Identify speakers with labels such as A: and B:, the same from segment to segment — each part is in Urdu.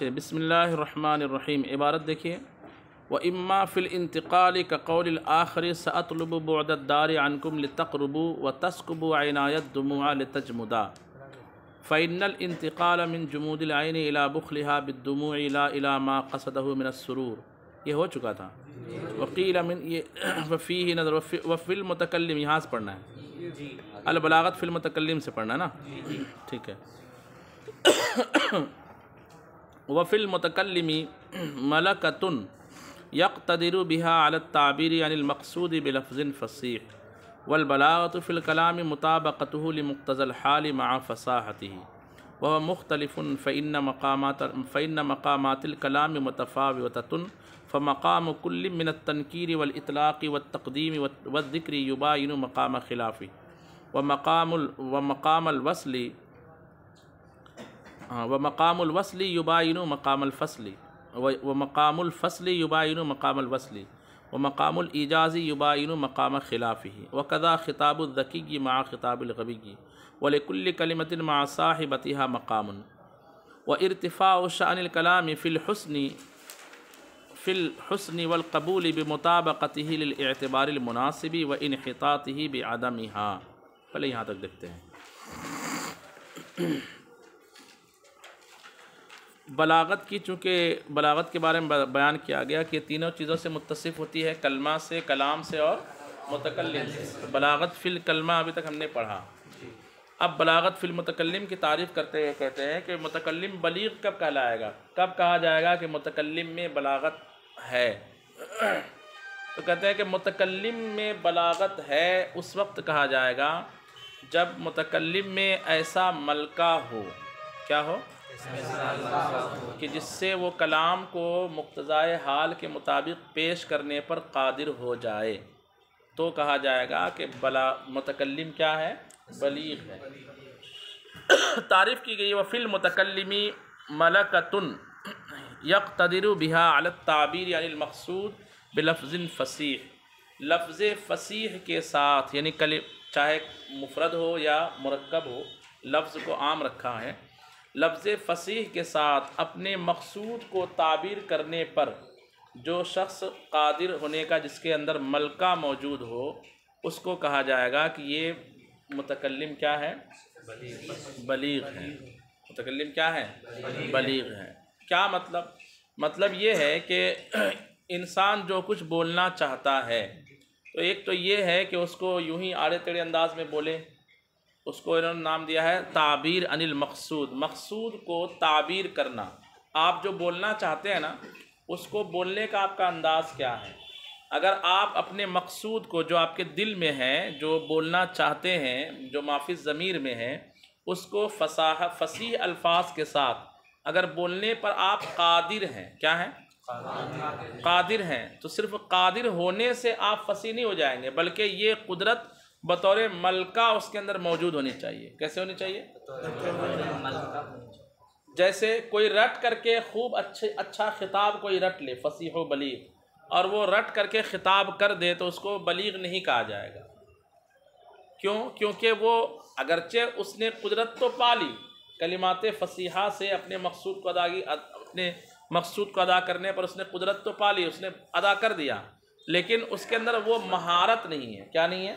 A: اچھا بسم اللہ الرحمن الرحیم عبارت دیکھیے وَإِمَّا فِي الْإِنْتِقَالِ كَقَوْلِ الْآخَرِ سَأَطْلُبُ بُعْدَ الدَّارِ عَنْكُمْ لِتَقْرُبُوا وَتَسْكُبُوا عَيْنَايَ الدُّمُوعَ لِتَجْمُدَا فَإِنَّ الْإِنْتِقَالَ مِنْ جُمُودِ الْعَيْنِ إِلَى بُخْلِهَا بِالدُّمُوعِ لَا إِلَى مَا قَصَدَهُ مِنَ السُّرُورِ یہ ہو چکا تھا. وقیل من وفیہ نظر وفی المتکلم یہاں سے پڑھنا ہے, البلاغت فی المتکلم سے پڑھنا ہے نا, ٹھیک ہے. وفی المتکلم ملکۃ یقتدر بها علی التعبیر عن المقصود بلفظ فصیح والبلاغۃ فی الکلام مطابقته لمقتضى الحال مع فصاحته وهو مختلف فإن مقامات الكلام متفاوتة فمقام كل من التنكير والإطلاق والتقديم والذكر يباين مقام خلافه ومقام الوصل يباين مقام الفصل ومقام الفصل يباين مقام الوصل ومقام الإيجاز يباين مقام خلافه وكذا خطاب الذكي مع خطاب الغبي ولكل كلمة مع صاحبتها مقام وارتفاع شأن الكلام في الحسن والقبول بمطابقته للاعتبار المناسب وانحطاطه بعدمها. پہلے یہاں تک دیکھتے ہیں. بلاغت کی, چونکہ بلاغت کے بارے میں بیان کیا گیا کہ تینوں چیزوں سے متصف ہوتی ہے, کلمہ سے, کلام سے اور متکلم سے. بلاغت فی الکلمہ ابھی تک ہم نے پڑھا. اب بلاغت فی المتکلم کی تعریف کرتے ہوئے کہتے ہیں کہ متکلم بلیغ کب کہلائے گا, کب کہا جائے گا کہ متکلم میں بلاغت ہے. تو کہتے ہیں کہ متکلم میں بلاغت ہے اس وقت کہا جائے گا جب متکلم میں ایسا ملکہ ہو. کیا ہو؟ کہ جس سے وہ کلام کو مقتضائے حال کے مطابق پیش کرنے پر قادر ہو جائے, تو کہا جائے گا کہ متکلم کیا ہے؟ بلیغ ہے. تعریف کی گئی وفی المتکلم ملکۃ یقتدر بها علی التعبیر عن المقصود بلفظ فصیح. لفظ فصیح کے ساتھ, یعنی چاہے مفرد ہو یا مرکب ہو, لفظ کو عام رکھا ہے, لفظ فصیح کے ساتھ اپنے مقصود کو تعبیر کرنے پر جو شخص قادر ہونے کا, جس کے اندر ملکہ موجود ہو, اس کو کہا جائے گا کہ یہ متکلم کیا ہے؟ بلیغ ہے. متکلم کیا ہے؟ بلیغ ہے. کیا مطلب؟ مطلب یہ ہے کہ انسان جو کچھ بولنا چاہتا ہے, تو ایک تو یہ ہے کہ اس کو یوں ہی آڑے تیڑے انداز میں بولے, اس کو انہوں نے نام دیا ہے تعبیر عن المقصود. مقصود کو تعبیر کرنا. آپ جو بولنا چاہتے ہیں نا, اس کو بولنے کا آپ کا انداز کیا ہے؟ اگر آپ اپنے مقصود کو, جو آپ کے دل میں ہے, جو بولنا چاہتے ہیں, جو مافی ضمیر میں ہے, اس کو فصیح الفاظ کے ساتھ اگر بولنے پر آپ قادر ہیں, کیا ہیں؟ قادر ہیں, تو صرف قادر ہونے سے آپ فصیح نہیں ہو جائیں گے, بلکہ یہ قدرت بطور ملکہ اس کے اندر موجود ہونی چاہیے. کیسے ہونی چاہیے؟ جیسے کوئی رٹ کر کے خوب اچھا خطاب کوئی رٹ لے, فصیح و بلیغ, اور وہ رٹ کر کے خطاب کر دے, تو اس کو بلیغ نہیں کہا جائے گا. کیوں؟ کیونکہ وہ اگرچہ اس نے قدرت تو پا لی, کلمات فصیحہ سے اپنے مقصود کو ادا کرنے پر اس نے قدرت تو پا لی, اس نے ادا کر دیا, لیکن اس کے اندر وہ مہارت نہیں ہے. کیا نہیں ہے؟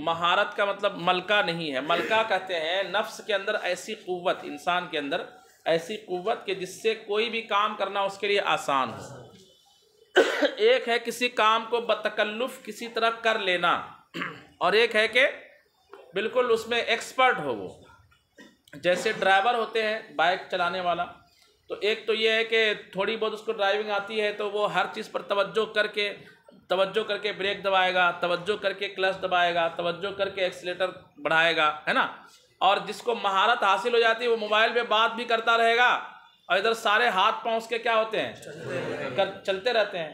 A: مہارت کا مطلب ملکہ نہیں ہے. ملکہ کہتے ہیں نفس کے اندر ایسی قوت, انسان کے اندر ایسی قوت کہ جس سے کوئی بھی کام کرنا اس کے لیے آسان ہو. ایک ہے کسی کام کو بتکلف کسی طرح کر لینا, اور ایک ہے کہ بالکل اس میں ایکسپرٹ ہو. وہ جیسے ڈرائیور ہوتے ہیں بائک چلانے والا, تو ایک تو یہ ہے کہ تھوڑی بہت اس کو ڈرائیونگ آتی ہے, تو وہ ہر چیز پر توجہ کر کے بریک دبائے گا, توجہ کر کے کلچ دبائے گا, توجہ کر کے ایکسیلیٹر بڑھائے گا, ہے نا. اور جس کو مہارت حاصل ہو جاتی ہے, وہ موبائل پہ بات بھی کرتا رہے گا, اور ادھر سارے ہاتھ پاؤں اس کے کیا ہوتے ہیں؟ چلتے رہتے ہیں.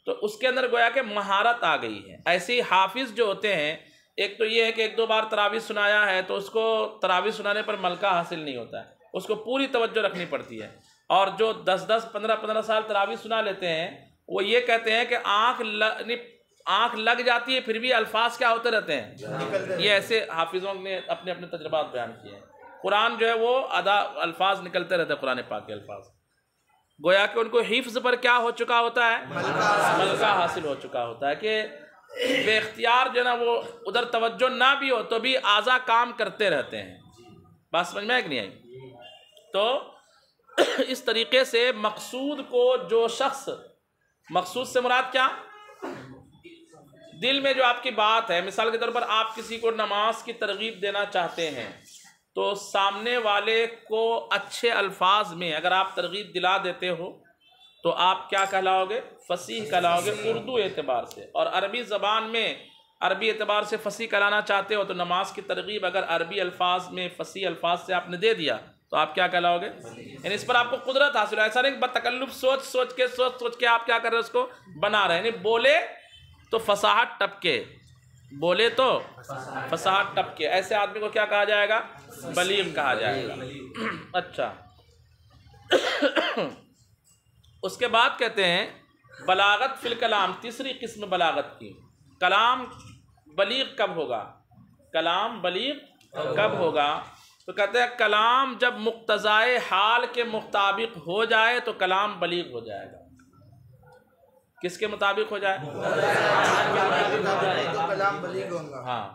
A: تو اس کے اندر گویا کہ مہارت آ گئی ہے. ایسے ہی حافظ جو ہوتے ہیں, ایک تو یہ ہے کہ ایک دو بار تراویح سنایا ہے, تو اس کو تراویح سنانے پر ملکہ حاصل نہیں ہوتا ہے, اس کو پوری توجہ رکھنی پڑتی ہے. اور جو 10 15 سال تراویح سنا لیتے ہیں, وہ یہ کہتے ہیں کہ آنکھ لگ جاتی ہے, پھر بھی الفاظ کیا ہوتے رہتے ہیں. یہ ایسے حافظوں نے اپنے تجربات بیان کیے ہیں. قرآن جو ہے وہ الفاظ نکلتے رہتے ہیں، قرآن پاک کے الفاظ، گویا کہ ان کو حفظ پر کیا ہو چکا ہوتا ہے، ملکہ حاصل ہو چکا ہوتا ہے کہ بے اختیار جو ہے نا وہ ادھر توجہ نہ بھی ہو تو بھی اعضاء کام کرتے رہتے ہیں۔ بات سمجھ میں آئی کہ نہیں آئی؟ تو اس طریقے سے مقصود کو جو شخص، مقصود سے مراد کیا، دل میں جو آپ کی بات ہے، مثال کے طور پر آپ کسی کو نماز کی ترغیب دینا چاہتے ہیں تو سامنے والے کو اچھے الفاظ میں اگر آپ ترغیب دلا دیتے ہو تو آپ کیا کہلاؤ گے، فصیح کہلاؤ گے اردو اعتبار سے، اور عربی زبان میں عربی اعتبار سے فصیح کہلانا چاہتے ہو تو نماز کی ترغیب اگر عربی الفاظ میں فصیح الفاظ سے آپ نے دے دیا تو آپ کیا کہلاؤ گے، یعنی اس پر آپ کو قدرت حاصل ہے، ایسا نہیں بتکلف سوچ کے آپ کیا کر رہے ہیں، اس کو بنا رہے ہیں، یعنی بولے تو فصاحت ٹپکے، بولے تو فصاحت ٹپکے، ایسے آدمی کو کیا کہا جائے گا، بلیغ کہا جائے گا۔ اچھا، اس کے بعد کہتے ہیں بلاغت فی الکلام، تیسری قسم بلاغت کی، کلام بلیغ کب ہوگا، کلام بلیغ کب ہوگا، تو کہتے ہیں کلام جب مقتضائے حال کے مطابق ہو جائے تو کلام بلیغ ہو جائے گا۔ کس کے مطابق ہو جائے، ہاں،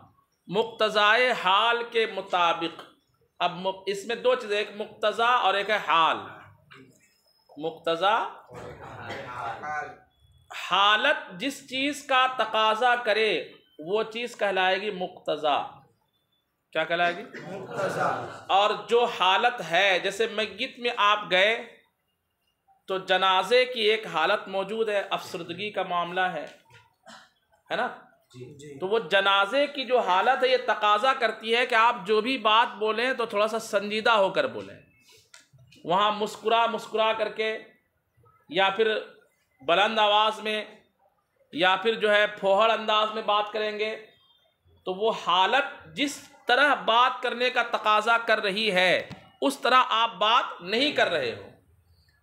A: مقتضائے حال کے مطابق۔ اب اس میں دو چیزیں، ایک مقتضا اور ایک ہے حال۔ مقتضا، حالت جس چیز کا تقاضا کرے وہ چیز کہلائے گی مقتضا، کیا کہلائے گی، مقتضا۔ اور جو حالت ہے، جیسے میت میں آپ گئے تو جنازے کی ایک حالت موجود ہے، افسردگی کا معاملہ ہے نا، تو وہ جنازے کی جو حالت ہے یہ تقاضا کرتی ہے کہ آپ جو بھی بات بولیں تو تھوڑا سا سنجیدہ ہو کر بولیں، وہاں مسکرا کر کے یا پھر بلند آواز میں یا پھر جو ہے پھوہڑ انداز میں بات کریں گے تو وہ حالت جس طرح بات کرنے کا تقاضا کر رہی ہے اس طرح آپ بات نہیں کر رہے ہو،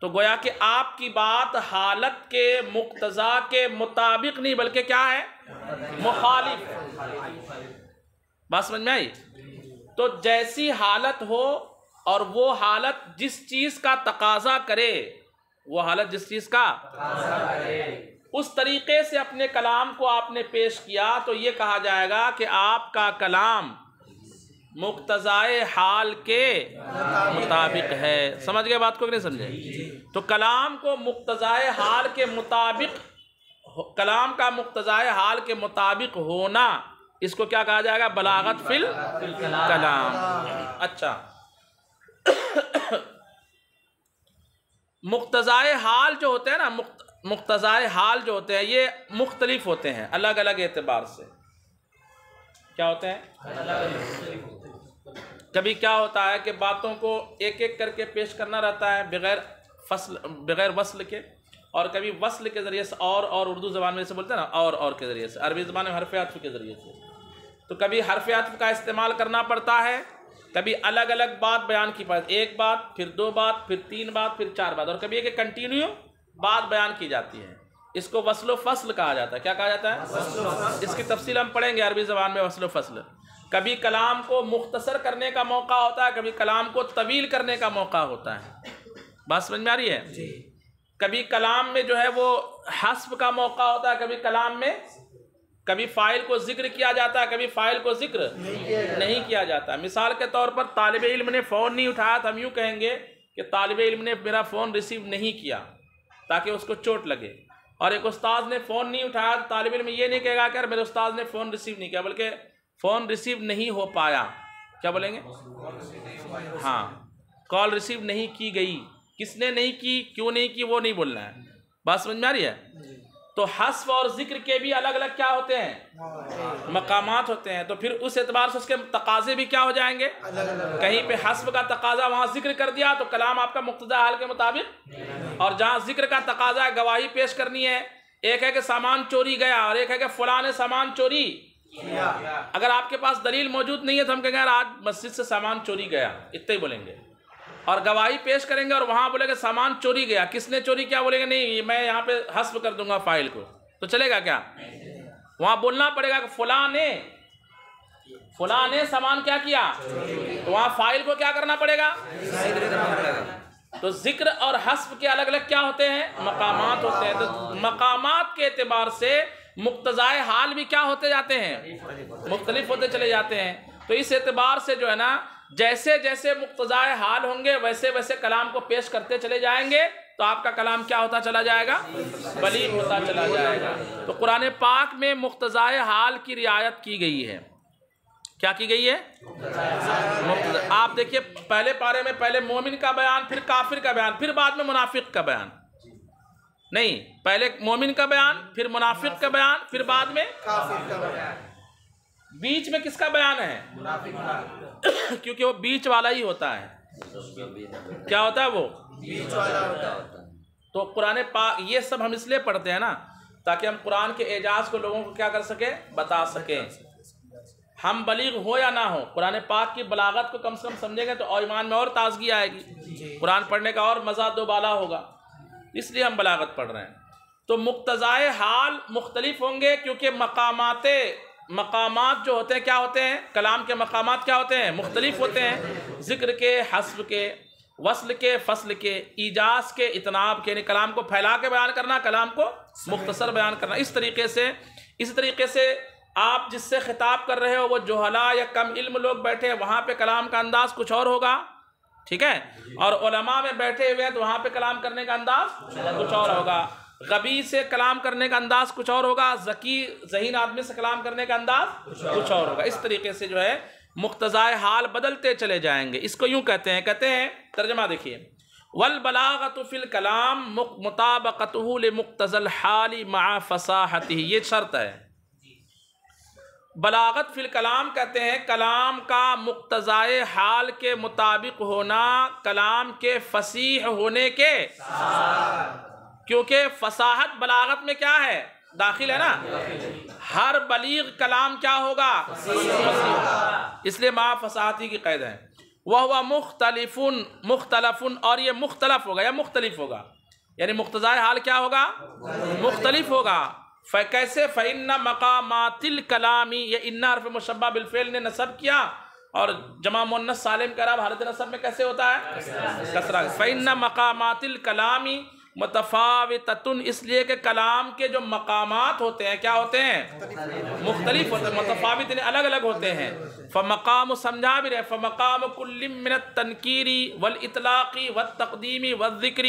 A: تو گویا کہ آپ کی بات حالت کے مقتضا کے مطابق نہیں بلکہ کیا ہے، مخالف ہے۔ بات سمجھ میں آئی؟ تو جیسی حالت ہو اور وہ حالت جس چیز کا تقاضا کرے، وہ حالت جس چیز کا اس طریقے سے اپنے کلام کو آپ نے پیش کیا تو یہ کہا جائے گا کہ آپ کا کلام مقتضائے حال کے مطابق ہے۔ سمجھ گئے بات کو کہ نہیں سمجھے؟ تو کلام کو مقتضائے حال کے مطابق، کلام کا مقتضائے حال کے مطابق ہونا، اس کو کیا کہا جائے گا، بلاغت فی الکلام۔ اچھا، مقتضائے حال جو ہوتے ہیں نا، مقتضائے حال جو ہوتے ہیں یہ مختلف ہوتے ہیں الگ الگ اعتبار سے۔ کیا ہوتے ہیں؟ کبھی کیا ہوتا ہے کہ باتوں کو ایک ایک کر کے پیش کرنا رہتا ہے بغیر وصل کے، اور کبھی وصل کے ذریعے سے، اور اردو زبان میں جیسے بولتے ہیں نا اور کے ذریعے سے، عربی زبان میں حرف عطف کے ذریعے سے، تو کبھی حرف عطف کا استعمال کرنا پڑتا ہے، کبھی الگ الگ بات بیان کی پڑتی، ایک بات پھر دو بات پھر تین بات پھر چار بات، اور کبھی ایک کنٹینیو بات بیان کی جاتی ہے، اس کو وصل و فصل کہا جاتا ہے۔ کیا کہا جاتا ہے؟ اس کی تفصیل ہم پڑھیں گے عربی زبان میں، وصل و فصل۔ کبھی کلام کو مختصر کرنے کا موقع ہوتا ہے، کبھی کلام کو طویل کرنے کا موقع ہوتا ہے۔ بات سمجھ میں آ رہی ہے؟ کبھی کلام میں جو ہے وہ حذف کا موقع ہوتا ہے، کبھی کلام میں کبھی فاعل کو ذکر کیا جاتا ہے، کبھی فاعل کو ذکر نہیں کیا جاتا۔ مثال کے طور پر طالب علم نے فون نہیں اٹھایا تو ہم یوں کہیں گے کہ طالب علم نے میرا فون ریسیو نہیں کیا تاکہ اس کو چوٹ لگے، اور ایک استاذ نے فون نہیں اٹھایا تو طالب علم یہ نہیں کہے گا کہ میرے استاذ نے فون ریسیو نہیں کیا، بلکہ فون ریسیو نہیں ہو پایا، کیا بولیں گے، ہاں، کال ریسیو نہیں کی گئی، کس نے نہیں کی، کیوں نہیں کی، وہ نہیں بولنا ہے۔ بات سمجھ میں آ رہی ہے؟ تو حذف اور ذکر کے بھی الگ الگ کیا ہوتے ہیں، مقامات ہوتے ہیں، تو پھر اس اعتبار سے اس کے تقاضے بھی کیا ہو جائیں گے، کہیں پہ حذف کا تقاضا وہاں ذکر کر دیا تو کلام آپ کا مقتضا حال کے مطابق، اور جہاں ذکر کا تقاضا ہے، گواہی پیش کرنی ہے، ایک ہے کہ سامان چوری گیا اور ایک ہے کہ فلاں نے سامان چوری کیا، اگر آپ کے پاس دلیل موجود نہیں ہے تو ہم کہیں گے یار آج مسجد سے سامان چوری گیا، اتنے ہی بولیں گے، اور گواہی پیش کریں گے اور وہاں بولے گا سامان چوری گیا، کس نے چوری کیا، بولیں گے نہیں میں یہاں پہ حذف کر دوں گا فاعل کو، تو چلے گا کیا؟ وہاں بولنا پڑے گا کہ فلاں فلاں نے سامان کیا کیا، تو وہاں فاعل کو کیا کرنا پڑے گا؟ تو ذکر اور حسب کے الگ الگ کیا ہوتے ہیں؟ مقامات ہوتے ہیں. تو مقامات کے اعتبار سے مقتضائے حال بھی کیا ہوتے جاتے ہیں؟ مختلف ہوتے چلے جاتے ہیں. تو اس اعتبار سے جو ہے نا، جیسے جیسے مقتضائے حال ہوں گے ویسے ویسے کلام کو پیش کرتے چلے جائیں گے تو آپ کا کلام کیا ہوتا چلا جائے گا؟ بلیغ ہوتا چلا جائے گا. تو قرآن پاک میں مقتضائے حال کی رعایت کی گئی ہے. کیا کی گئی ہے؟ آپ دیکھیے پہلے پارے میں پہلے مومن کا بیان، پھر کافر کا بیان، پھر بعد میں منافق کا بیان. نہیں، پہلے مومن کا بیان، پھر منافق کا بیان، پھر بعد میں کافر کا بیان. بیچ میں کس کا بیان ہے؟ کیونکہ وہ بیچ والا ہی ہوتا ہے. کیا ہوتا ہے وہ؟ بیچ والا ہوتا ہے. تو قرآن پاک یہ سب ہم اس لیے پڑھتے ہیں نا تاکہ ہم قرآن کے اعجاز کو لوگوں کو کیا کر سکیں؟ بتا سکیں. ہم بلیغ ہو یا نہ ہو، قرآن پاک کی بلاغت کو کم سے کم سمجھیں گے تو اور ایمان میں اور تازگی آئے گی، قرآن پڑھنے کا اور مزہ دو بالا ہوگا. اس لیے ہم بلاغت پڑھ رہے ہیں. تو مقتضائے حال مختلف ہوں گے کیونکہ مقامات جو ہوتے ہیں کیا ہوتے ہیں؟ کلام کے مقامات کیا ہوتے ہیں؟ مختلف ہوتے ہیں. ذکر کے، حسب کے، وصل کے، فصل کے، ایجاز کے، اطناب کے، یعنی کلام کو پھیلا کے بیان کرنا، کلام کو مختصر بیان کرنا. اس طریقے سے آپ جس سے خطاب کر رہے ہو وہ جہلا یا کم علم لوگ بیٹھے، وہاں پہ کلام کا انداز کچھ اور ہوگا، ٹھیک ہے؟ اور علماء میں بیٹھے ہوئے ہیں تو وہاں پہ کلام کرنے کا انداز کچھ اور ہوگا. غبی سے کلام کرنے کا انداز کچھ اور ہوگا، ذکی ذہین آدمی سے کلام کرنے کا انداز کچھ اور ہوگا. اس طریقے سے جو ہے مقتضائے حال بدلتے چلے جائیں گے. اس کو یوں کہتے ہیں ترجمہ دیکھیے، والبلاغۃ فی الکلام مطابقتہ لمقتضى الحال مع فصاحتہ. یہ شرط ہے. بلاغت فی الکلام کہتے ہیں کلام کا مقتضائے حال کے مطابق ہونا کلام کے فصیح ہونے کے، کیونکہ فصاحت بلاغت میں کیا ہے؟ داخل ہے نا. ہر بلیغ کلام کیا ہوگا؟ اس لیے مع فصاحتی کی قید ہے. وَهُوَ مختلف، اور یہ مختلف ہوگا یا مختلف ہوگا، یعنی مقتضائے حال کیا ہوگا؟ مختلف ہوگا. کیسے؟ فَإِنَّ مَقَامَاتِ الْكَلَامِ، یہ اِنَّ حرف مشبہ بالفعل نے نصب کیا، اور جمع مؤنث سالم کا اعراب حالت نصب میں کیسے ہوتا ہے؟ کسرہ. فَإِنَّ مَقَامَاتِ الْكَلَامِ متفاوتۃ، اس لیے کہ کلام کے جو مقامات ہوتے ہیں کیا ہوتے ہیں؟ مختلف ہوتے ہیں. متفاوت یعنی الگ الگ ہوتے ہیں. فمقام، سمجھا بھی رہے، فمقام کل من التنکیر والاطلاق والتقدیم والذکر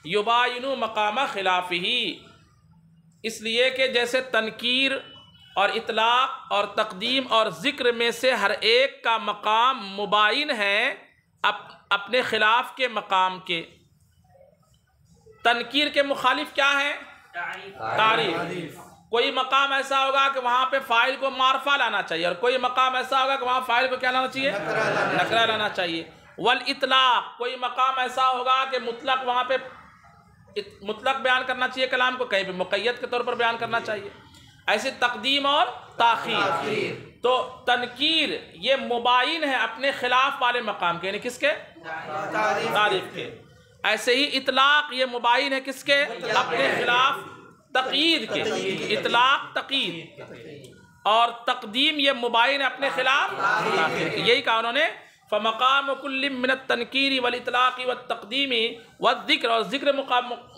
A: یباین مقام خلافہ. اس لیے کہ جیسے تنکیر اور اطلاق اور تقدیم اور ذکر میں سے ہر ایک کا مقام مباین ہے اپنے خلاف کے مقام کے. تنکیر کے مخالف کیا ہے؟ تعریف. کوئی مقام ایسا ہوگا کہ وہاں پہ فاعل کو معرفہ لانا چاہیے، اور کوئی مقام ایسا ہوگا کہ وہاں فاعل کو کیا لانا چاہیے؟ نکرہ لانا چاہیے. والاطلاق، کوئی مقام ایسا ہوگا کہ مطلق وہاں پہ مطلق بیان کرنا چاہیے کلام کو، کہیں پہ مقید کے طور پر بیان کرنا چاہیے. ایسے تقدیم اور تاخیر. تو تنکیر یہ مباین ہے اپنے خلاف والے مقام کے، یعنی کس کے؟ تعریف کے. ایسے ہی اطلاق یہ مباین ہے کس کے؟ اپنے خلاف تقیید کے. اطلاق تقیید. اور تقدیم یہ مباین ہے اپنے خلاف تاخیر کے. یہی کہا انہوں نے فمقام کل من التنکیر والاطلاق والتقدیم والذکر، اور ذکر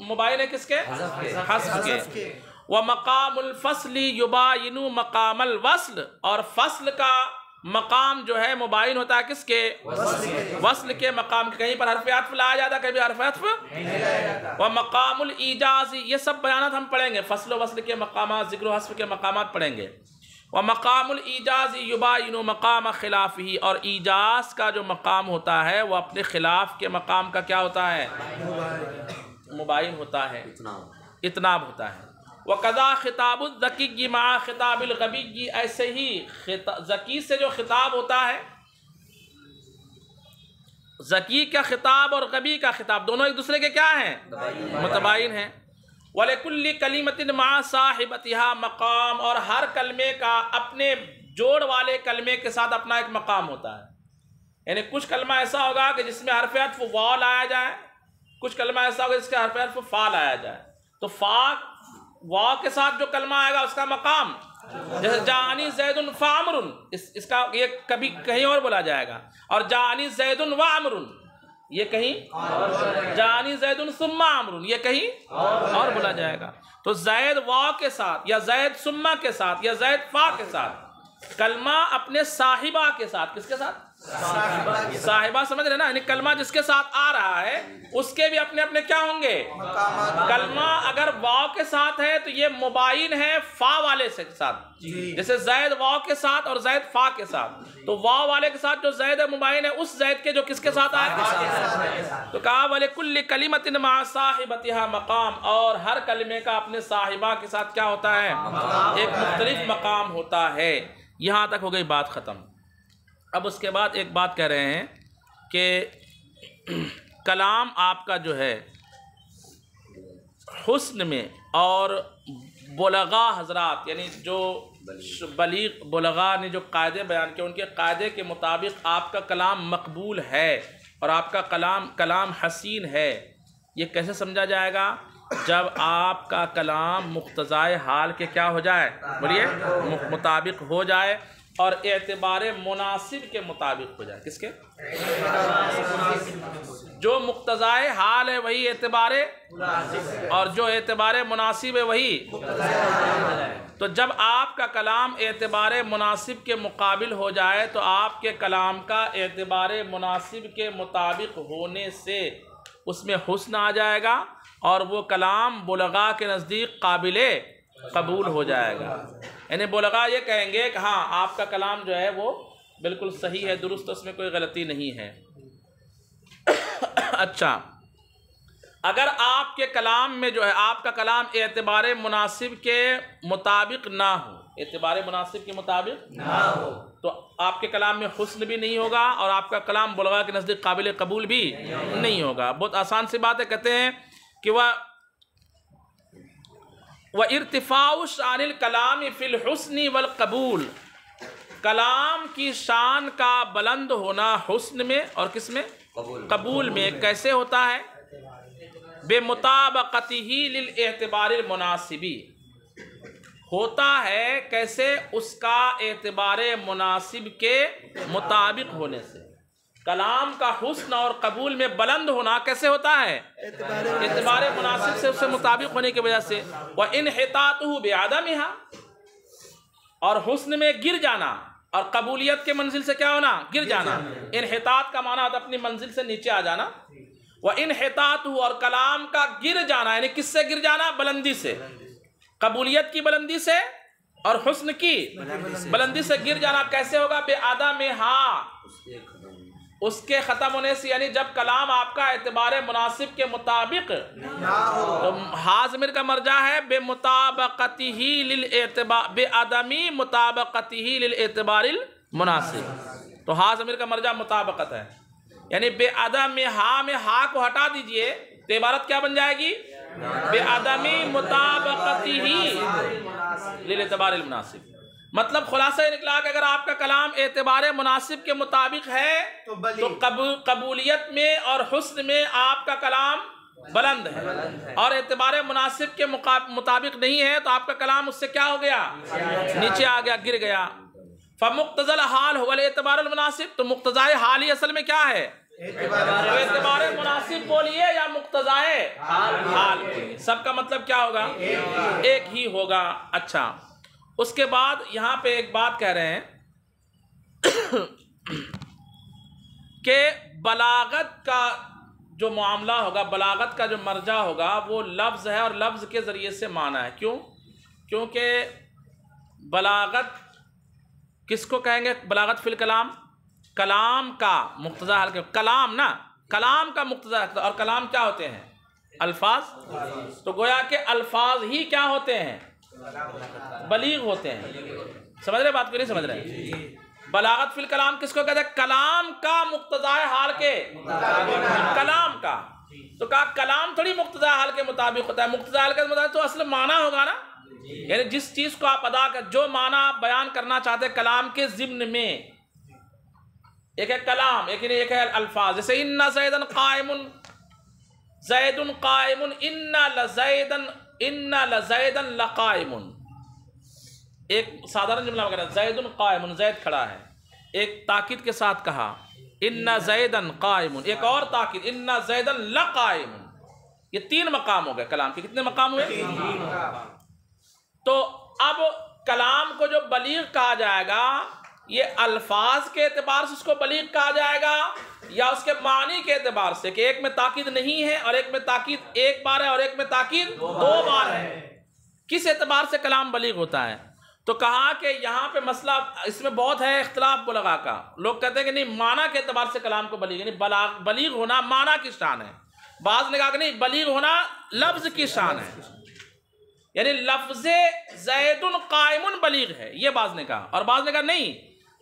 A: مباین ہے کس کے؟ حذف کے. ومقام الفصل یباین مقام الوصل، اور فصل کا مقام جو ہے مباین ہوتا ہے کس کے؟ وصل کے مقام. کہیں پر حرف عطف لایا جاتا ہے، کہیں بھی حرف عطف نہیں جاتا. ومقام الایجاز، یہ سب بیانات ہم پڑھیں گے، فصل و وصل کے مقامات، ذکر و حذف کے مقامات پڑھیں گے. ومقام الایجاز یباین مقام خلافہ، اور ایجاز کا جو مقام ہوتا ہے وہ اپنے خلاف کے مقام کا کیا ہوتا ہے؟ مباین ہوتا ہے، اطناب ہوتا ہے. وَقَضَا خِطَابُ الذَّكِيِّ مَعَ خِطَابِ الْغَبِيِّ، ایسے ہی ذکی سے جو خطاب ہوتا ہے، ذکی کا خطاب اور غبی کا خطاب دونوں ایک دوسرے کے کیا ہیں؟ متباین ہیں. وَلِكُلِّ كَلِمَةٍ مَعَ صَاحِبَتِهَا مقام، اور ہر کلمے کا اپنے جوڑ والے کلمے کے ساتھ اپنا ایک مقام ہوتا ہے. یعنی کچھ کلمہ ایسا ہوگا کہ جس میں حرف عطف واو لایا جائے، کچھ کلمہ ایسا ہوگا جس کے حرف عطف فا لایا جائے. تو فا واو کے ساتھ جو کلمہ آئے گا اس کا مقام جیسے جاءنی زید فعمر، اس کا یہ کبھی کہیں اور بولا جائے گا، اور جاءنی زید وعمر یہ کہیں، جاءنی زید ثم عمر یہ کہیں اور بولا جائے گا۔ تو زید واو کے ساتھ یا زید ثم کے ساتھ یا زید فا کے ساتھ، کلمہ اپنے صاحبہ کے ساتھ، کس کے ساتھ؟ صاحبہ سمجھ رہے نا، یعنی کلمہ جس کے ساتھ آ رہا ہے اس کے بھی اپنے اپنے کیا ہوں گے؟ کلمہ اگر واو کے ساتھ ہے تو یہ مباین ہے فا والے سے ساتھ، جیسے زید واو کے ساتھ اور زید فا کے ساتھ، تو واو والے کے ساتھ جو زید مباین ہے اس زید کے جو کس کے ساتھ آئے، تو کہا وَلِكُلِّ كَلِمَةٍ مَعَ صَاحِبَتِهَا مقام، اور ہر کلمے کا اپنے صاحبہ کے ساتھ کیا ہوتا ہے؟ ایک مختلف مقام ہوتا ہے۔ یہاں تک ہو گئی بات ختم۔ اب اس کے بعد ایک بات کہہ رہے ہیں کہ کلام آپ کا جو ہے حسن میں، اور بلغا حضرات یعنی جو بلیغ بلغا نے جو قاعدے بیان کیے ان کے قاعدے کے مطابق آپ کا کلام مقبول ہے اور آپ کا کلام حسین ہے۔ یہ کیسے سمجھا جائے گا؟ جب آپ کا کلام مقتضائے حال کے کیا ہو جائے، بولیے، مطابق ہو جائے، اور اعتبار مناسب کے مطابق ہو جائے۔ کس کے؟ جو مقتضائے حال ہے وہی اعتبار، اور جو اعتبار مناسب ہے وہی۔ تو جب آپ کا کلام اعتبار مناسب کے مقابل ہو جائے تو آپ کے کلام کا اعتبار مناسب کے مطابق ہونے سے اس میں حسن آ جائے گا، اور وہ کلام بلغا کے نزدیک قابل قبول ہو جائے گا۔ یعنی بلغا یہ کہیں گے کہ ہاں آپ کا کلام جو ہے وہ بالکل صحیح ہے، درست، اس میں کوئی غلطی نہیں ہے۔ اچھا، اگر آپ کے کلام میں جو ہے آپ کا کلام اعتبار مناسب کے مطابق نہ ہو، اعتبار مناسب کے مطابق نہ ہو، تو آپ کے کلام میں حسن بھی نہیں ہوگا اور آپ کا کلام بلغا کے نزدیک قابل قبول بھی نہیں ہوگا۔ بہت آسان سی بات ہے، کہتے ہیں کہ وَإِرْتِفَاعُ شَأْنِ الْكَلَامِ فِي الْحُسْنِ وَالْقَبُولِ، کلام کی شان کا بلند ہونا حسن میں اور کس میں؟ قبول میں۔ کیسے ہوتا ہے؟ بِمُطَابَقَتِهِ لِلْاعْتِبَارِ الْمُنَاسِبِ، ہوتا ہے کیسے؟ اس کا اعتبار مناسب کے مطابق ہونے سے۔ کلام کا حسن اور قبول میں بلند ہونا کیسے ہوتا ہے؟ اعتبار مناسب سے، اس سے مطابق ہونے کی وجہ سے۔ وَإِنْحِطَاطُهُ بِعَدَمِهَا، اور حسن میں گر جانا اور قبولیت کے منزل سے کیا ہونا؟ گر جانا۔ انحطاط کا معنی ہوتا ہے اپنی منزل سے نیچے آ جانا۔ وَإِنْحِطَاطُهُ، اور کلام کا گر جانا، یعنی کس سے گر جانا؟ بلندی سے، قبولیت کی بلندی سے اور حسن کی بلندی سے گر جانا۔ کیسے ہوگا؟ بِعَدَمِهَا، اس کے ختم ہونے سے، یعنی جب کلام آپ کا اعتبار مناسب کے مطابق تو حاضمر کا مرجع ہے بِمُطَابَقَتِهِ لِلْاعْتِبَارِ، بِعَدَمِ مُطَابَقَتِهِ لِلْاعْتِبَارِ الْمُنَاسِب، تو حاضمر کا مرجع مطابقت ہے، یعنی بِعَدَمِهَا میں ہا کو ہٹا دیجئے تو عبارت کیا بن جائے گی؟ بِعَدَمِ مُطَابَقَتِهِ لِلْاعْتِبَارِ الْمُنَاسِب۔ مطلب خلاصہ یہ نکلا کہ اگر آپ کا کلام اعتبار مناسب کے مطابق ہے تو قبولیت میں اور حسن میں آپ کا کلام بلند ہے، اور اعتبار مناسب کے مطابق نہیں ہے تو آپ کا کلام اس سے کیا ہو گیا؟ نیچے آ گیا، گر گیا۔ فَمُقْتَضَى الْحَالُ هُوَ الْاعْتِبَارُ الْمُنَاسِب، تو مقتضائے حال ہی اصل میں کیا ہے؟ اعتبار مناسب بولیے یا مقتضائے حال بولیے، سب کا مطلب کیا ہوگا؟ ایک ہی ہوگا۔ اچھا، اس کے بعد یہاں پہ ایک بات کہہ رہے ہیں کہ بلاغت کا جو معاملہ ہوگا، بلاغت کا جو مرجع ہوگا وہ لفظ ہے، اور لفظ کے ذریعے سے معنی ہے۔ کیوں؟ کیونکہ بلاغت کس کو کہیں گے؟ بلاغت فی الکلام، کلام کا مقتضا حال کے، کلام نا، کلام کا مقتضا، اور کلام کیا ہوتے ہیں؟ الفاظ۔ تو گویا کہ الفاظ ہی کیا ہوتے ہیں؟ بلیغ ہوتے ہیں۔ سمجھ رہے بات کو؟ نہیں سمجھ رہے؟ بلاغت فی الکلام کس کو کہتے ہیں؟ کلام کا مقتضائے حال کے، کلام کا۔ تو کہا کلام تھوڑی مقتضائے حال کے مطابق ہوتا ہے، مقتضائے حال کے مطابق تو اصل معنی ہوگا نا، یعنی جس چیز کو آپ ادا کر، جو معنی آپ بیان کرنا چاہتے ہیں کلام کے ضمن میں، ایک ہے کلام، ایک ہے الفاظ۔ جیسے اِنَّ زَیدًا قائم، زید قائم، اِنَّ لَزَیدًا لَقائم، ایک سادھارن جملہ وغیرہ زید قائم، زید کھڑا ہے، ایک تاکید کے ساتھ کہا ان زیدن قائم، ایک اور تاکید ان زیدن لقائم، یہ 3 مقام ہو گئے کلام کے. کتنے مقام ہوئے؟ تو اب کلام کو جو بلیغ کہا جائے گا یہ الفاظ کے اعتبار سے اس کو بلیغ کہا جائے گا یا اس کے معنی کے اعتبار سے کہ ایک میں تاکید نہیں ہے اور ایک میں تاکید 1 بار ہے اور ایک میں تاکید 2 بار ہے، کس اعتبار سے کلام بلیغ ہوتا ہے؟ تو کہا کہ یہاں پہ مسئلہ اس میں بہت ہے اختلاف بلغا کا. لوگ کہتے ہیں کہ نہیں معنی کے اعتبار سے کلام کو بلیغ، یعنی بلیغ ہونا معنی کی شان ہے. بعض نے کہا کہ نہیں بلیغ ہونا لفظ کی شان ہے، یعنی لفظ زید قائم بلیغ ہے، یہ بعض نے کہا. اور بعض نے کہا نہیں،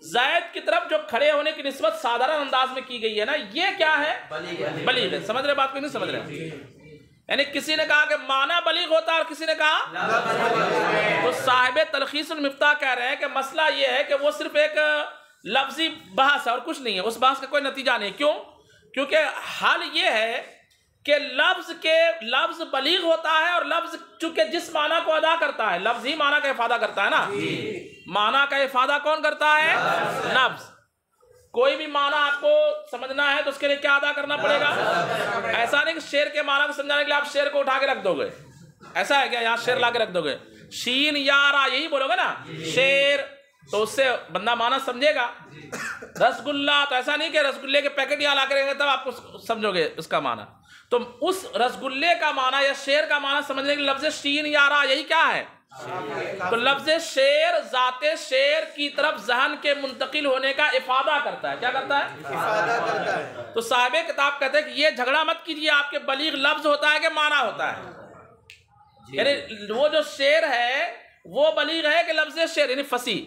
A: زید کی طرف جو کھڑے ہونے کی نسبت سادھارن انداز میں کی گئی ہے نا، یہ کیا ہے؟ بلیغ ہے. سمجھ رہے بات کو نہیں سمجھ رہے؟ یعنی کسی نے کہا کہ معنی بلیغ ہوتا ہے اور کسی نے کہا، تو صاحب تلخیص المفتاح کہہ رہے ہیں کہ مسئلہ یہ ہے کہ وہ صرف ایک لفظی بحث ہے اور کچھ نہیں ہے، اس بحث کا کوئی نتیجہ نہیں. کیوں؟ کیونکہ حال یہ ہے کہ لفظ بلیغ ہوتا ہے، اور لفظ چونکہ جس معنی کو ادا کرتا ہے، لفظ ہی معنی کا افادہ کرتا ہے نا. معنی کا افادہ کون کرتا ہے؟ لفظ. کوئی بھی معنی آپ کو سمجھنا ہے تو اس کے لیے کیا ادا کرنا پڑے گا؟ ایسا نہیں کہ شیر کے معنی کو سمجھانے کے لیے آپ شیر کو اٹھا کے رکھ دو گے، ایسا ہے کیا؟ یہاں شیر لا کے رکھ دو گے، شین یا را یہی بولو گے نا شیر، تو اس سے بندہ معنی سمجھے گا. رسگلہ، تو ایسا نہیں کہ رسگلے کے پیکٹ یہاں لا کے رکھیں گے تب آپ کو سمجھو گے اس کا معنی. تو اس رسگلے کا معنی یا شیر کا معنی سمجھنے کے لیے لفظ شین یا را یہی کیا ہے؟ تو لفظ شیر ذات شیر کی طرف ذہن کے منتقل ہونے کا افادہ کرتا ہے. کیا کرتا ہے؟ افادہ کرتا ہے. تو صاحب کتاب کہتے ہیں کہ یہ جھگڑا مت کیجیے آپ کے بلیغ لفظ ہوتا ہے کہ معنی ہوتا ہے. یعنی وہ جو شیر ہے وہ بلیغ ہے کہ لفظ شیر یعنی فصیح.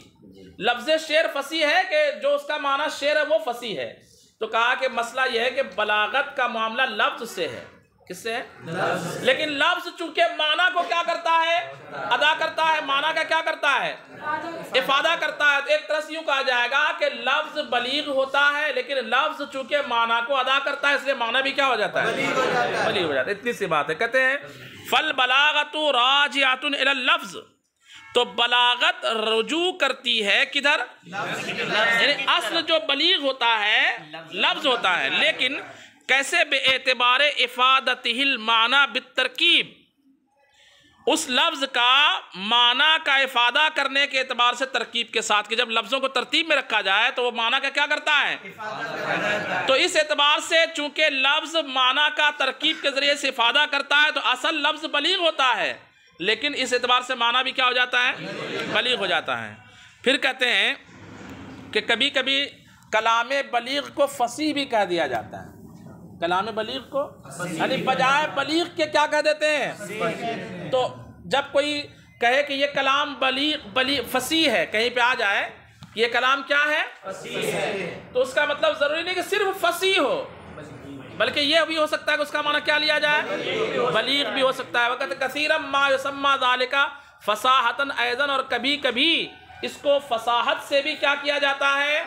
A: لفظ شیر فصیح ہے کہ جو اس کا معنی شیر ہے وہ فصیح ہے. تو کہا کہ مسئلہ یہ ہے کہ بلاغت کا معاملہ لفظ سے ہے. کس سے ہے؟ لیکن لفظ چونکہ معنی کو کیا کرتا ہے؟ ادا کرتا ہے. معنی کا کیا کرتا ہے؟ افادہ کرتا ہے. تو ایک طرح سے یوں کہا جائے گا کہ لفظ بلیغ ہوتا ہے لیکن لفظ چونکہ معنی کو ادا کرتا ہے اس لیے معنی بھی کیا ہو جاتا ہے؟ بلیغ ہو جاتا ہے. اتنی سی بات ہے. کہتے ہیں فالبلاغۃ راجعۃ الی اللفظ، تو بلاغت رجوع کرتی ہے کدھر؟ یعنی اصل جو بلیغ ہوتا ہے لفظ ہوتا ہے، لیکن کیسے؟ بے اعتبار افادتہ المعنی بالترکیب، اس لفظ کا معنی کا افادہ کرنے کے اعتبار سے ترکیب کے ساتھ، کہ جب لفظوں کو ترتیب میں رکھا جائے تو وہ معنی کا کیا کرتا ہے؟ تو اس اعتبار سے چونکہ لفظ معنی کا ترکیب کے ذریعے سے افادہ کرتا ہے تو اصل لفظ بلیغ ہوتا ہے، لیکن اس اعتبار سے معنی بھی کیا ہو جاتا ہے؟ بلیغ ہو جاتا ہے. پھر کہتے ہیں کہ کبھی کبھی کلام بلیغ کو فصیح بھی کہہ دیا جاتا ہے. کلام بلیغ کو یعنی بجائے بلیغ کے کیا کہہ دیتے ہیں؟ تو جب کوئی کہے کہ یہ کلام بلیغ فصیح ہے، کہیں پہ آ جائے یہ کلام کیا ہے؟ فصیح ہے، تو اس کا مطلب ضروری نہیں کہ صرف فصیح ہو، بلکہ یہ بھی ہو سکتا ہے کہ اس کا معنی کیا لیا جائے؟ بلیغ بھی ہو سکتا ہے. وقت کثیرا ما یسمى ذالک فصاحتا ایضا، اور کبھی کبھی اس کو فصاحت سے بھی کیا کیا جاتا ہے؟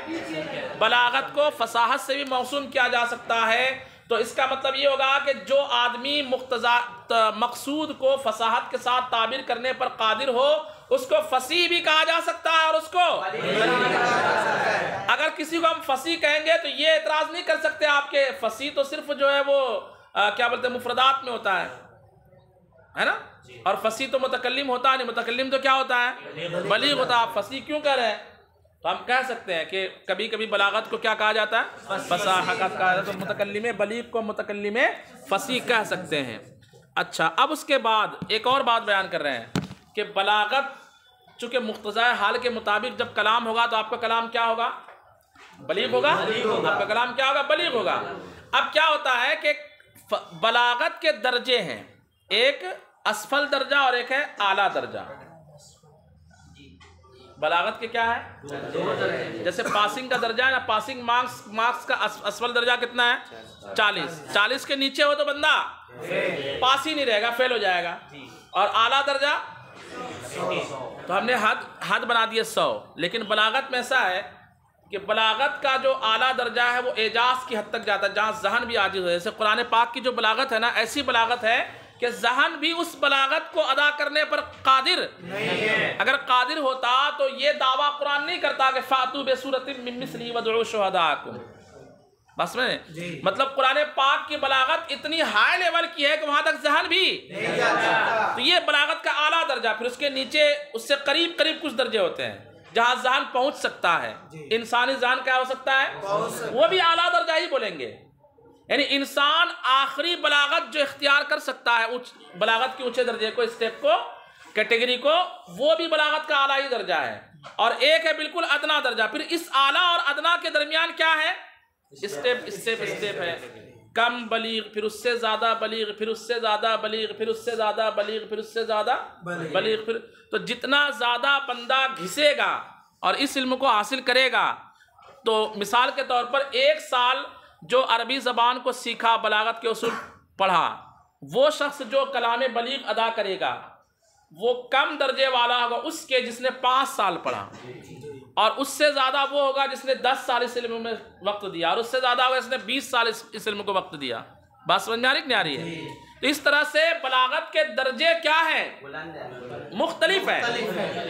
A: بلاغت کو فصاحت سے بھی موسوم کیا جا سکتا ہے. تو اس کا مطلب یہ ہوگا کہ جو آدمی مقصود کو فصاحت کے ساتھ تعبیر کرنے پر قادر ہو اس کو فصیح بھی کہا جا سکتا ہے اور اس کو اگر کسی کو ہم فصیح کہیں گے تو یہ اعتراض نہیں کر سکتے آپ کے فصیح تو صرف جو ہے وہ کیا بولتے ہیں مفردات میں ہوتا ہے نا، اور فصیح تو متکلم ہوتا ہے نہیں. متکلم تو کیا ہوتا ہے؟ بلیغ ہوتا ہے. آپ فصیح کیوں کہہ رہے ہیں؟ تو ہم کہہ سکتے ہیں کہ کبھی کبھی بلاغت کو کیا کہا جاتا ہے؟ فصاحت کہا جاتا ہے. تو متکلم بلیغ کو متکلم فصیح کہہ سکتے ہیں. اچھا، اب اس کے بعد ایک اور بات بیان کر رہے ہیں کہ بلاغت چونکہ مقتضائے حال کے مطابق جب کلام ہوگا تو آپ کا کلام کیا ہوگا؟ بلیغ ہوگا. آپ کا کلام کیا ہوگا؟ بلیغ ہوگا. اب کیا ہوتا ہے کہ بلاغت کے درجے ہیں، ایک اسفل درجہ اور ایک ہے اعلیٰ درجہ. بلاغت کے کیا ہے؟ جیسے پاسنگ کا درجہ ہے نا، پاسنگ مارکس کا اسفل درجہ کتنا ہے؟ 40 کے نیچے ہو تو بندہ پاس ہی نہیں رہے گا، فیل ہو جائے گا. اور اعلیٰ درجہ تو ہم نے حد بنا دیے 100. لیکن بلاغت میں ایسا ہے کہ بلاغت کا جو اعلیٰ درجہ ہے وہ اعجاز کی حد تک جاتا ہے جہاں ذہن بھی عاجز ہو. جیسے قرآن پاک کی جو بلاغت ہے نا، ایسی بلاغت ہے کہ ذہن بھی اس بلاغت کو ادا کرنے پر قادر نہیں ہے. اگر قادر ہوتا تو یہ دعویٰ قرآن نہیں کرتا کہ فَأْتُوا بِسُورَةٍ مِّن مِّثْلِهِ وَادْعُوا شُهَدَاءَكُمْ. بس میں مطلب قرآن پاک کی بلاغت اتنی ہائی لیول کی ہے کہ وہاں تک ذہن بھی نہیں جاتا. تو یہ بلاغت کا اعلیٰ درجہ. پھر اس کے نیچے اس سے قریب کچھ درجے ہوتے ہیں جہاں ذہن پہنچ سکتا ہے. انسانی ذہن کیا ہو سکتا ہے؟ وہ بھی اعلیٰ درجہ ہی بولیں گے. یعنی انسان آخری بلاغت جو اختیار کر سکتا ہے بلاغت کے اونچے درجے کو، اسٹیپ کو، کیٹیگری کو، وہ بھی بلاغت کا اعلیٰ ہی درجہ ہے. اور ایک ہے بالکل ادنا درجہ. پھر اس اعلیٰ اور ادنا کے درمیان کیا ہے؟ اسٹیپ ہے. کم بلیغ، پھر اس سے زیادہ بلیغ، پھر اس سے زیادہ بلیغ، پھر اس سے زیادہ بلیغ، پھر اس سے زیادہ بلیغ. پھر تو جتنا زیادہ بندہ گھسے گا اور اس علم کو حاصل کرے گا، تو مثال کے طور پر 1 سال جو عربی زبان کو سیکھا، بلاغت کے اصول پڑھا، وہ شخص جو کلام بلیغ ادا کرے گا وہ کم درجے والا ہوگا اس کے جس نے 5 سال پڑھا. اور اس سے زیادہ وہ ہوگا جس نے 10 سال اس علم میں وقت دیا، اور اس سے زیادہ ہوگا جس نے 20 سال اس علم کو وقت دیا. بات سمجھ میں آ رہی کہ نہیں آ رہی ہے؟ تو اس طرح سے بلاغت کے درجے کیا ہیں؟ مختلف ہیں،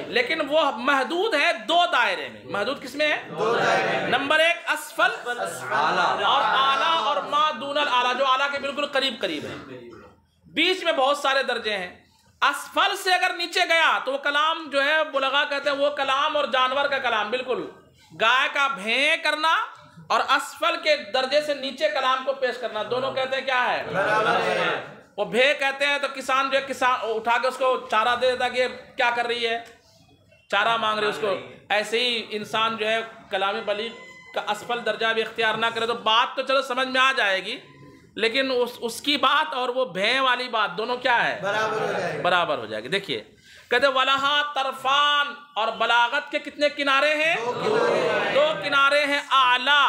A: لیکن وہ محدود ہے 2 دائرے میں. محدود کس میں ہے؟ نمبر 1 اسفل اور اعلیٰ، اور ما دون الاعلیٰ جو اعلیٰ کے بالکل قریب ہے. بیچ میں بہت سارے درجے ہیں. اسفل سے اگر نیچے گیا تو وہ کلام جو ہے بلغا کہتے ہیں، وہ کلام اور جانور کا کلام، بالکل گائے کا بھیں کرنا اور اسفل کے درجے سے نیچے کلام کو پیش کرنا، دونوں کہتے ہیں کیا ہے؟ وہ بھیں کہتے ہیں تو کسان جو ہے کسان اٹھا کے اس کو چارہ دے دیتا کہ یہ کیا کر رہی ہے، چارہ مانگ رہی ہے اس کو. ایسے ہی انسان جو ہے کلام بلیغ کا اسفل درجہ بھی اختیار نہ کرے تو بات تو چلو سمجھ میں آ جائے گی، لیکن اس کی بات اور وہ بھیں والی بات دونوں کیا ہے؟ برابر ہو جائے گی. دیکھیے کہتے وَلَہَا طَرْفَانِ، اور بلاغت کے کتنے کنارے ہیں؟ 2 کنارے ہیں. اعلیٰ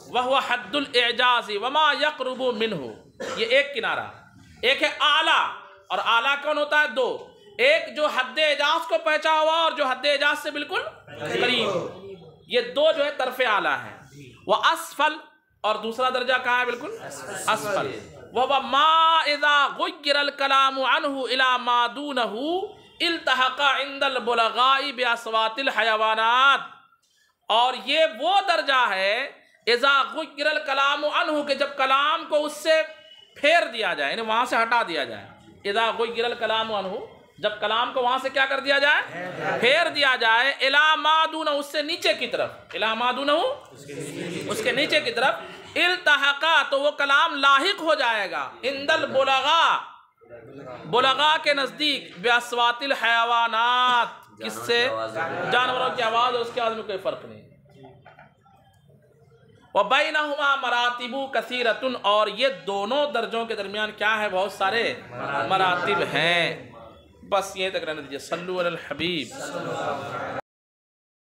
A: وَهُوَ حَدُّ الْإِعْجَازِ وَمَا يَقْرُبُ مِنْهُ، یہ ایک کنارہ. ایک ہے اعلیٰ، اور اعلیٰ کون ہوتا ہے؟ 2. ایک جو حد اعجاز کو پہنچا ہوا اور جو حد اعجاز سے بالکل قریب، یہ 2 جو ہے طرف اعلیٰ ہیں. وَأَسْفَلْ، اور دوسرا درجہ کہاں ہے؟ بالکل اسفل. وَهُوَ مَا إِذَا غُيِّرَ الْكَلَامُ عَنْهُ إِلَى مَا دُونَهُ الْتَحَقَ عِنْدَ الْبُلَغَاءِ بِأَصْوَاتِ الْحَيَوَانَاتِ، اور یہ وہ درجہ ہے اِذَا غُيِّرَ الْكَلَامُ عَنْهُ کہ جب کلام کو اس سے پھیر دیا جائے، یعنی وہاں سے ہٹا دیا جائے. اِذَا غُيِّرَ الْكَلَامُ عَنْهُ، جب کلام کو وہاں سے کیا کر دیا جائے؟ پھیر دیا جائے. اِلَى مَا دُونَهُ، اس سے نیچے کی طرف. اِلَى مَا دُونَهُ، اس کے نیچے کی طرف. التحقا، تو وہ کلام لاحق ہو جائے گا. عند البلغاء، بلغاء کے نزدیک. بأصوات الحیوانات، کس سے؟ جانوروں کی آواز، اور اس کے آواز میں کوئی فرق نہیں. وَبَيْنَهُمَا مَرَاتِبُ كَثِيرَةٌ، اور یہ دونوں درجوں کے درمیان کیا ہے؟ بہت سارے مراتب ہیں. بس یہ تک رہنے دیجیے. صلو علی الحبیب.